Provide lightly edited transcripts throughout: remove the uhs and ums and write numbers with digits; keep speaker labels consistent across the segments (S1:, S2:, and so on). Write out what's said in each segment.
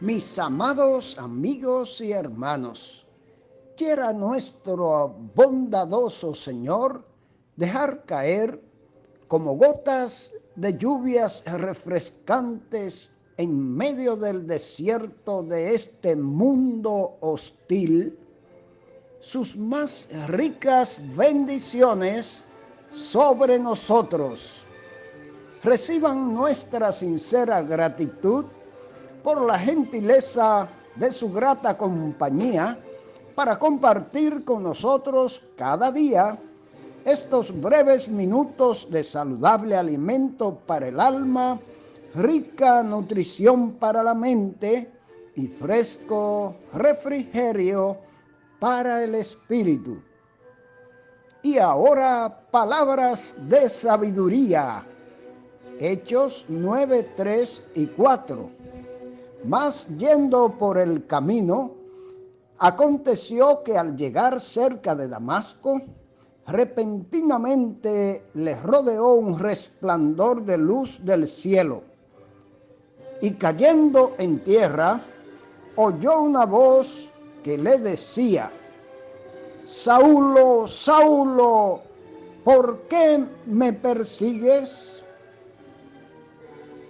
S1: Mis amados amigos y hermanos, quiera nuestro bondadoso Señor dejar caer como gotas de lluvias refrescantes en medio del desierto de este mundo hostil, sus más ricas bendiciones sobre nosotros. Reciban nuestra sincera gratitud por la gentileza de su grata compañía para compartir con nosotros cada día estos breves minutos de saludable alimento para el alma, rica nutrición para la mente y fresco refrigerio para el espíritu. Y ahora, palabras de sabiduría. Hechos 9, 3 y 4. Mas yendo por el camino, aconteció que al llegar cerca de Damasco, repentinamente le rodeó un resplandor de luz del cielo. Y cayendo en tierra, oyó una voz que le decía: Saulo, Saulo, ¿por qué me persigues?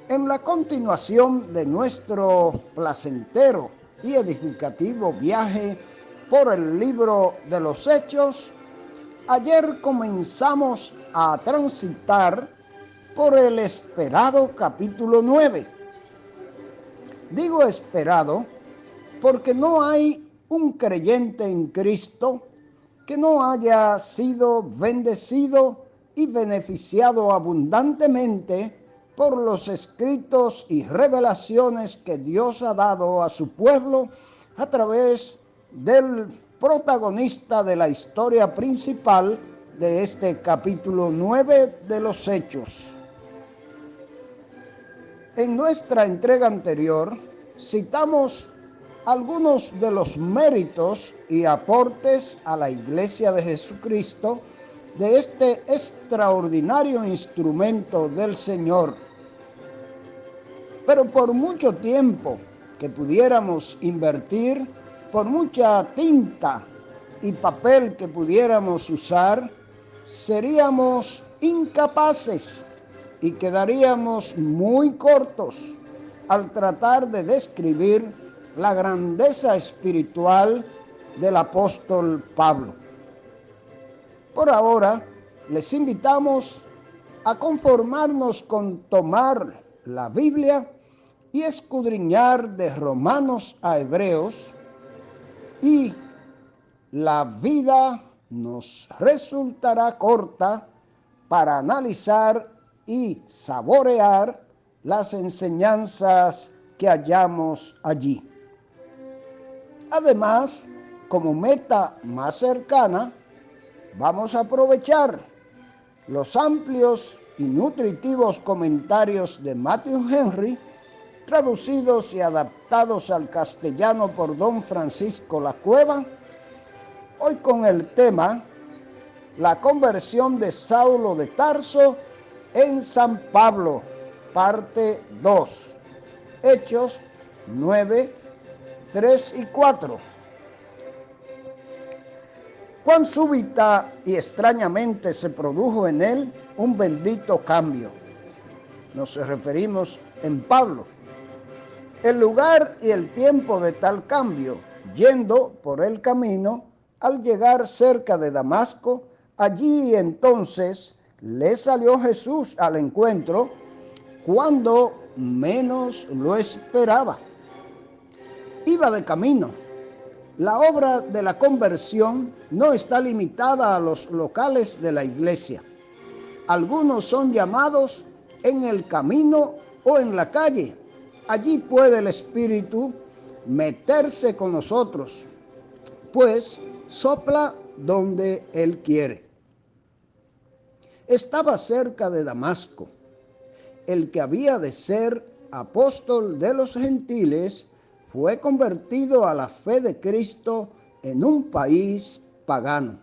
S1: En la continuación de nuestro placentero y edificativo viaje por el libro de los Hechos, ayer comenzamos a transitar por el esperado capítulo 9. Digo esperado porque no hay un creyente en Cristo que no haya sido bendecido y beneficiado abundantemente por los escritos y revelaciones que Dios ha dado a su pueblo a través del protagonista de la historia principal de este capítulo 9 de los Hechos. En nuestra entrega anterior citamos algunos de los méritos y aportes a la Iglesia de Jesucristo de este extraordinario instrumento del Señor. Pero por mucho tiempo que pudiéramos invertir, por mucha tinta y papel que pudiéramos usar, seríamos incapaces y quedaríamos muy cortos al tratar de describir la grandeza espiritual del apóstol Pablo. Por ahora, les invitamos a conformarnos con tomar la Biblia y escudriñar de Romanos a Hebreos, y la vida nos resultará corta para analizar y saborear las enseñanzas que hallamos allí. Además, como meta más cercana, vamos a aprovechar los amplios y nutritivos comentarios de Matthew Henry, traducidos y adaptados al castellano por don Francisco Lacueva, hoy con el tema La conversión de Saulo de Tarso en San Pablo, parte 2, Hechos 9, 3 y 4. Cuán súbita y extrañamente se produjo en él un bendito cambio. Nos referimos en Pablo. El lugar y el tiempo de tal cambio, yendo por el camino, al llegar cerca de Damasco, allí entonces le salió Jesús al encuentro cuando menos lo esperaba. Iba de camino. La obra de la conversión no está limitada a los locales de la iglesia. Algunos son llamados en el camino o en la calle. Allí puede el Espíritu meterse con nosotros, pues sopla donde Él quiere. Estaba cerca de Damasco. El que había de ser apóstol de los gentiles fue convertido a la fe de Cristo en un país pagano.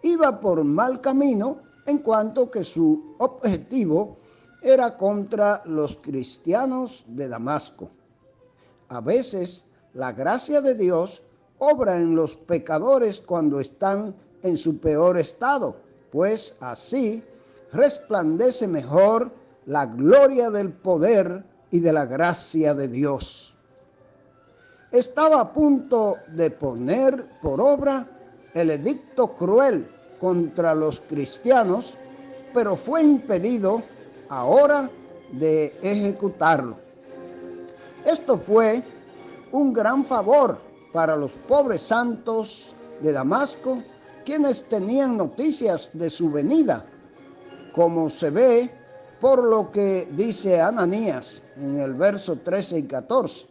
S1: Iba por mal camino en cuanto que su objetivo era contra los cristianos de Damasco. A veces la gracia de Dios obra en los pecadores cuando están en su peor estado, pues así resplandece mejor la gloria del poder y de la gracia de Dios. Estaba a punto de poner por obra el edicto cruel contra los cristianos, pero fue impedido ahora de ejecutarlo. Esto fue un gran favor para los pobres santos de Damasco, quienes tenían noticias de su venida, como se ve por lo que dice Ananías en el verso 13 y 14.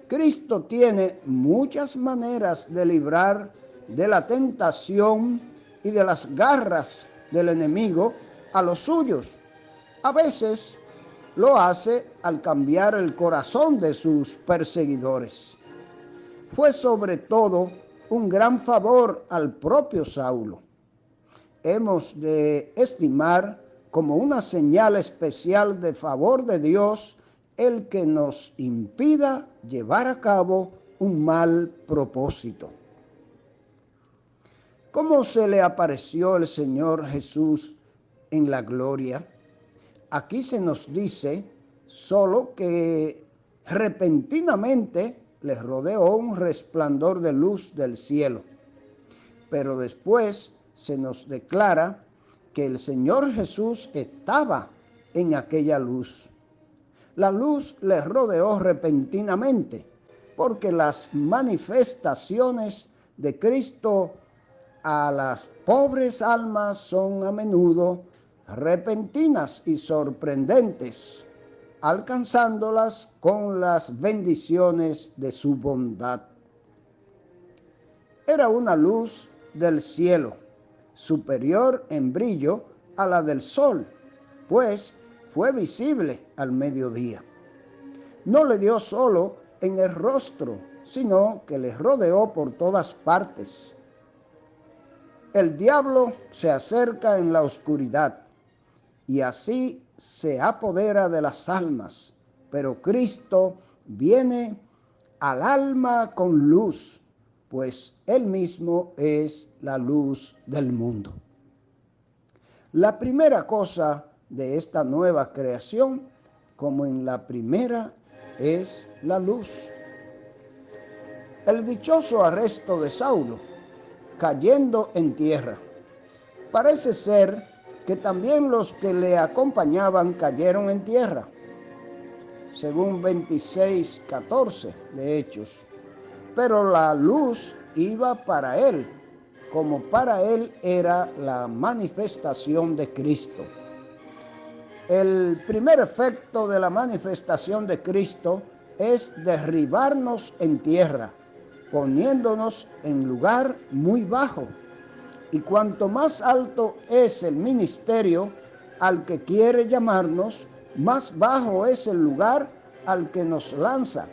S1: Cristo tiene muchas maneras de librar de la tentación y de las garras del enemigo a los suyos. A veces lo hace al cambiar el corazón de sus perseguidores. Fue sobre todo un gran favor al propio Saulo. Hemos de estimar como una señal especial de favor de Dios el que nos impida llevar a cabo un mal propósito. ¿Cómo se le apareció el Señor Jesús en la gloria? Aquí se nos dice solo que repentinamente les rodeó un resplandor de luz del cielo. Pero después se nos declara que el Señor Jesús estaba en aquella luz. La luz les rodeó repentinamente, porque las manifestaciones de Cristo a las pobres almas son a menudo repentinas y sorprendentes, alcanzándolas con las bendiciones de su bondad. Era una luz del cielo, superior en brillo a la del sol, pues fue visible al mediodía. No le dio solo en el rostro, sino que le rodeó por todas partes. El diablo se acerca en la oscuridad y así se apodera de las almas, pero Cristo viene al alma con luz, pues Él mismo es la luz del mundo. La primera cosa de esta nueva creación, como en la primera, es la luz. El dichoso arresto de Saulo, cayendo en tierra. Parece ser que también los que le acompañaban cayeron en tierra, según 26:14 de Hechos. Pero la luz iba para él, como para él era la manifestación de Cristo. El primer efecto de la manifestación de Cristo es derribarnos en tierra, poniéndonos en lugar muy bajo. Y cuanto más alto es el ministerio al que quiere llamarnos, más bajo es el lugar al que nos lanza,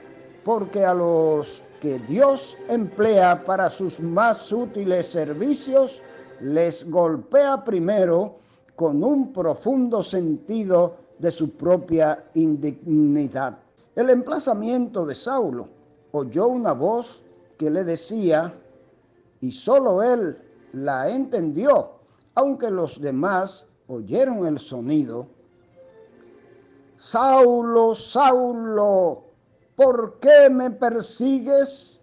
S1: porque a los que Dios emplea para sus más útiles servicios, les golpea primero con un profundo sentido de su propia indignidad. El emplazamiento de Saulo oyó una voz que le decía, y solo él la entendió, aunque los demás oyeron el sonido: Saulo, Saulo, ¿por qué me persigues?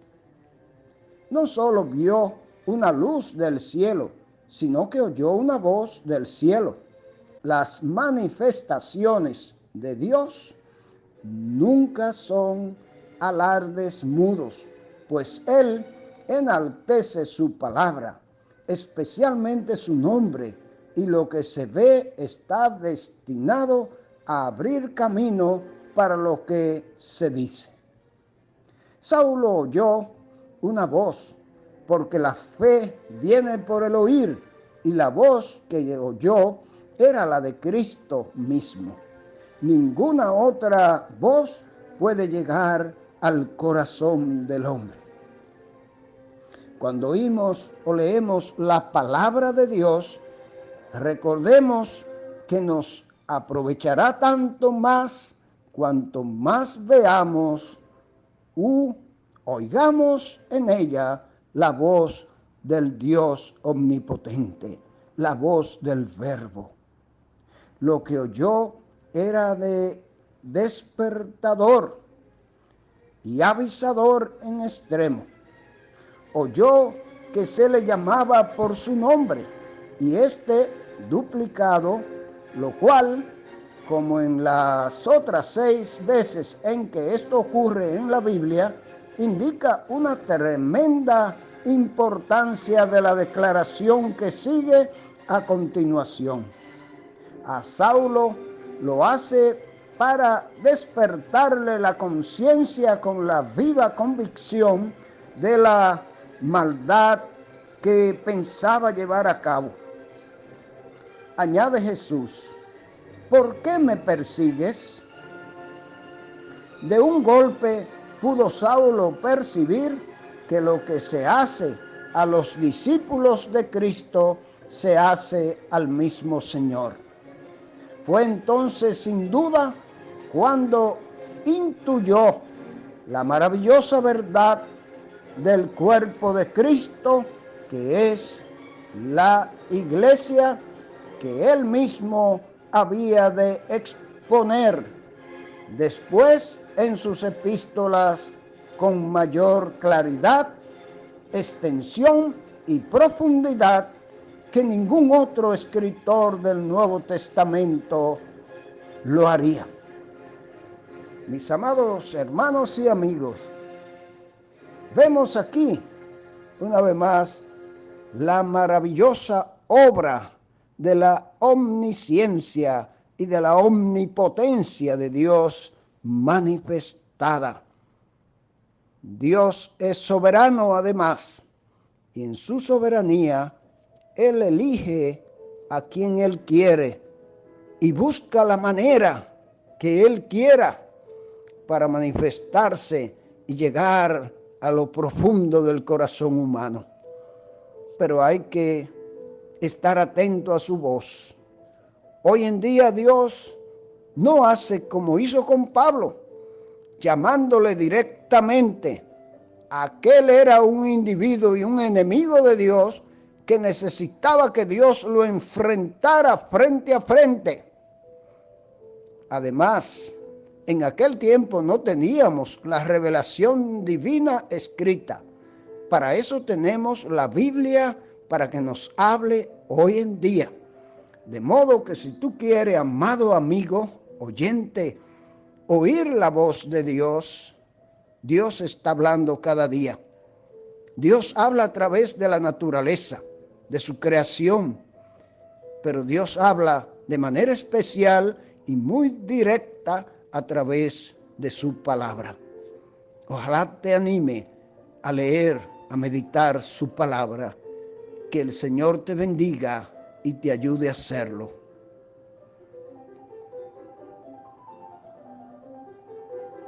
S1: No solo vio una luz del cielo, sino que oyó una voz del cielo. Las manifestaciones de Dios nunca son alardes mudos, pues Él enaltece su palabra, especialmente su nombre, y lo que se ve está destinado a abrir camino para lo que se dice. Saulo oyó una voz, porque la fe viene por el oír, y la voz que oyó era la de Cristo mismo. Ninguna otra voz puede llegar al corazón del hombre. Cuando oímos o leemos la palabra de Dios, recordemos que nos aprovechará tanto más cuanto más veamos oigamos en ella la voz del Dios omnipotente, la voz del Verbo. Lo que oyó era de despertador y avisador en extremo. Oyó que se le llamaba por su nombre y duplicado, lo cual, como en las otras 6 veces en que esto ocurre en la Biblia, indica una tremenda importancia de la declaración que sigue a continuación. A Saulo lo hace para despertarle la conciencia con la viva convicción de la maldad que pensaba llevar a cabo. Añade Jesús: ¿por qué me persigues? De un golpe pudo Saulo percibir que lo que se hace a los discípulos de Cristo se hace al mismo Señor. Fue entonces, sin duda, cuando intuyó la maravillosa verdad del cuerpo de Cristo, que es la iglesia que él mismo había de exponer después en sus epístolas con mayor claridad, extensión y profundidad que ningún otro escritor del Nuevo Testamento lo haría. Mis amados hermanos y amigos, vemos aquí una vez más la maravillosa obra de la omnisciencia y de la omnipotencia de Dios manifestada. Dios es soberano además, y en su soberanía Él elige a quien Él quiere y busca la manera que Él quiera para manifestarse y llegar a lo profundo del corazón humano. Pero hay que estar atento a su voz. Hoy en día Dios no hace como hizo con Pablo, llamándole directamente. Aquel era un individuo y un enemigo de Dios que necesitaba que Dios lo enfrentara frente a frente. Además, en aquel tiempo no teníamos la revelación divina escrita. Para eso tenemos la Biblia, para que nos hable hoy en día. De modo que si tú quieres, amado amigo, oyente, oír la voz de Dios, Dios está hablando cada día. Dios habla a través de la naturaleza, de su creación, pero Dios habla de manera especial y muy directa a través de su palabra. Ojalá te anime a leer, a meditar su palabra. Que el Señor te bendiga y te ayude a hacerlo.